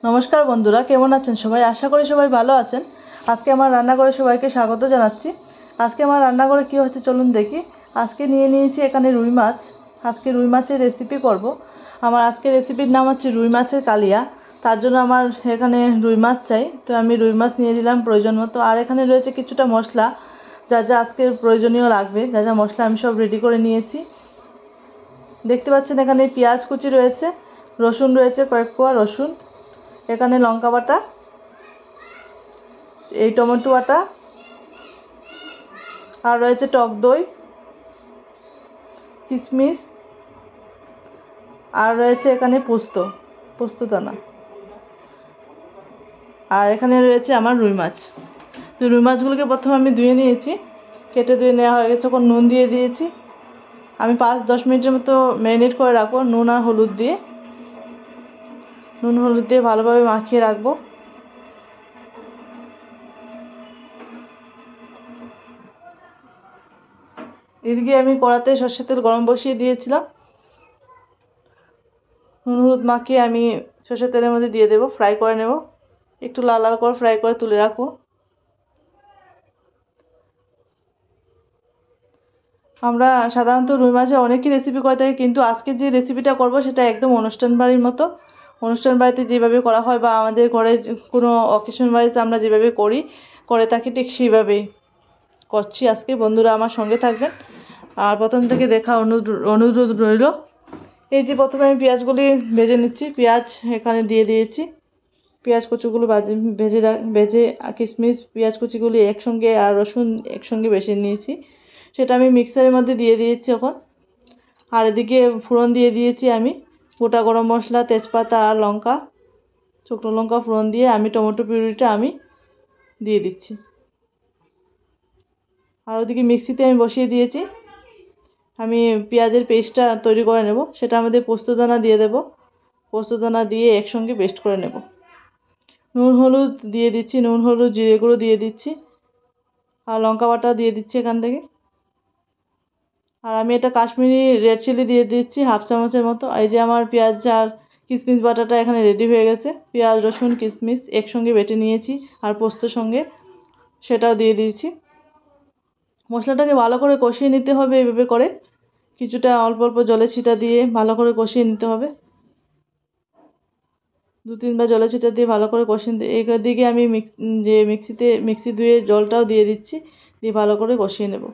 নমস্কার বন্ধুরা, কেমন আছেন সবাই? আশা করি সবাই ভালো আছেন। আজকে আমার রান্নাঘরে সবাইকে স্বাগত জানাচ্ছি। আজকে আমার রান্নাঘরে কী হচ্ছে চলুন দেখি। আজকে নিয়ে নিয়েছি এখানে রুই মাছ। আজকে রুই মাছের রেসিপি করব। আমার আজকে রেসিপির নাম হচ্ছে রুই মাছের কালিয়া। তার জন্য আমার এখানে রুই মাছ চাই, তো আমি রুই মাছ নিয়ে নিলাম প্রয়োজন মতো। আর এখানে রয়েছে কিছুটা মশলা, যা যা আজকে প্রয়োজনীয় লাগবে, যা যা মশলা আমি সব রেডি করে নিয়েছি। দেখতে পাচ্ছেন এখানে পেঁয়াজ কুচি রয়েছে, রসুন রয়েছে কয়েক কোয়া রসুন, এখানে লঙ্কা বাটা, এই টমেটো বাটা, আর রয়েছে টক দই, কিশমিশ, আর রয়েছে এখানে পোস্তদানা, আর এখানে রয়েছে আমার রুই মাছ। তো রুই মাছগুলোকে প্রথমে আমি ধুয়ে নিয়েছি, কেটে ধুয়ে নেওয়া হয়ে গেছে। এখন নুন দিয়ে দিয়েছি। আমি 5-10 মিনিটের মতো ম্যারিনেট করে রাখবো নুন আর হলুদ দিয়ে। নুন হলুদ দিয়ে ভালোভাবে মাখিয়ে রাখবো। এদিকে আমি কড়াতে সর্ষের তেল গরম বসিয়ে দিয়েছিলাম। নুন হলুদ মাখিয়ে আমি সর্ষের তেলের মধ্যে দিয়ে দেবো, ফ্রাই করে নেব। একটু লাল লাল করে ফ্রাই করে তুলে রাখবো। আমরা সাধারণত রুই মাছের অনেকই রেসিপি করে থাকি, কিন্তু আজকে যে রেসিপিটা করব সেটা একদম অনুষ্ঠান বাড়ির মতো। অনুষ্ঠান বাড়িতে যেভাবে করা হয় বা আমাদের ঘরে কোনো অকেশন ওয়াইজ আমরা যেভাবে করে থাকি, ঠিক সেইভাবেই করছি আজকে। বন্ধুরা আমার সঙ্গে থাকবেন, আর প্রথম থেকে দেখা অনুরোধ রইল। এই যে প্রথমে আমি পেঁয়াজগুলি ভেজে নিচ্ছি। পেঁয়াজ এখানে দিয়ে দিয়েছি। পেঁয়াজ কুচিগুলো ভেজে কিশমিশ পেঁয়াজ কুচিগুলি একসঙ্গে আর রসুন একসঙ্গে বেছে নিয়েছি, সেটা আমি মিক্সারের মধ্যে দিয়ে দিয়েছি এখন। আর এদিকে ফোড়ন দিয়ে দিয়েছি আমি গোটা গরম মশলা, তেজপাতা আর লঙ্কা, শুকনো লঙ্কা ফোড়ন দিয়ে আমি টমেটো পিউরিটা আমি দিয়ে দিচ্ছি। আর ওদিকে মিক্সিতে আমি বসিয়ে দিয়েছি, আমি পেঁয়াজের পেস্টটা তৈরি করে নেব। সেটা আমাদের পোস্তদানা দিয়ে দেব, পোস্তদানা দিয়ে একসঙ্গে পেস্ট করে নেব। নুন হলুদ দিয়ে দিচ্ছি, নুন হলুদ জিরে গুঁড়ো দিয়ে দিচ্ছি, আর লঙ্কা বাটা দিয়ে দিচ্ছি এখান থেকে। আর আমি এটা কাশ্মীরি রেড চিলি দিয়ে দিচ্ছি 1/2 চামচের মতো। এই যে আমার পেঁয়াজ আর কিশমিশ বাটাটা এখানে রেডি হয়ে গেছে। পেঁয়াজ রসুন কিশমিশ একসঙ্গে বেটে নিয়েছি আর পোস্তর সঙ্গে, সেটাও দিয়ে দিয়েছি। মশলাটাকে ভালো করে কষিয়ে নিতে হবে এইভাবে করে, কিছুটা অল্প অল্প জলের ছিটা দিয়ে ভালো করে কষিয়ে নিতে হবে। 2-3 বার জলের ছিটা দিয়ে ভালো করে কষিয়ে নিতে। এদিকে আমি মিক্সি ধুয়ে জলটাও দিয়ে দিচ্ছি, দিয়ে ভালো করে কষিয়ে নেব।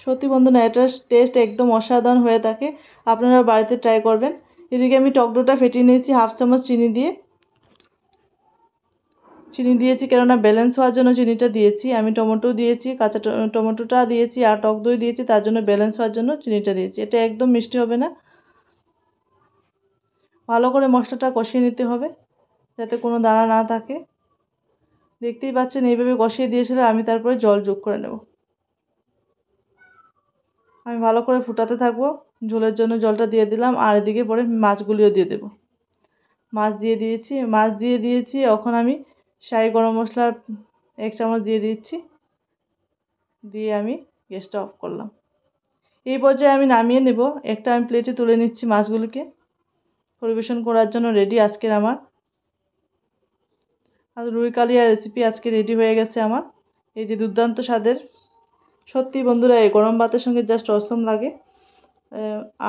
সত্যি বন্ধুরা, এটার টেস্ট একদম অসাধারণ হয়ে থাকে, আপনারা বাড়িতে ট্রাই করবেন। এদিকে আমি টক দইটা ফেটিয়ে নিয়েছি 1/2 চামচ চিনি দিয়েছি, কেননা ব্যালেন্স হওয়ার জন্য চিনিটা দিয়েছি। আমি টমেটো দিয়েছি, কাঁচা টমেটোটা দিয়েছি আর টক দই দিয়েছি, তার জন্য ব্যালেন্স হওয়ার জন্য চিনিটা দিয়েছি। এটা একদম মিষ্টি হবে না। ভালো করে মশলাটা কষিয়ে নিতে হবে যাতে কোনো দানা না থাকে। দেখতেই পাচ্ছেন এইভাবে কষিয়ে দিয়েছিল, আমি তারপরে জল যোগ করে নেব। আমি ভালো করে ফুটাতে থাকবো, ঝোলের জন্য জলটা দিয়ে দিলাম। আর এদিকে পরে মাছগুলিও দিয়ে দেব। মাছ দিয়ে দিয়েছি। এখন আমি শাহি গরম মশলা 1 চামচ দিয়ে দিচ্ছি, দিয়ে আমি গ্যাসটা অফ করলাম। এই পর্যায়ে আমি নামিয়ে নেব। একটা আমি প্লেটে তুলে নিচ্ছি মাছগুলিকে, পরিবেশন করার জন্য রেডি আজকের আমার আর রুই কালিয়া রেসিপি আজকে রেডি হয়ে গেছে আমার। এই যে দুর্দান্ত স্বাদের, সত্যি বন্ধুরা এই গরম ভাতের সঙ্গে জাস্ট অসম লাগে।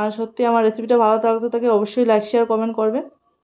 আর সত্যি আমার রেসিপিটা ভালো লাগতে থাকে অবশ্যই লাইক শেয়ার কমেন্ট করবেন।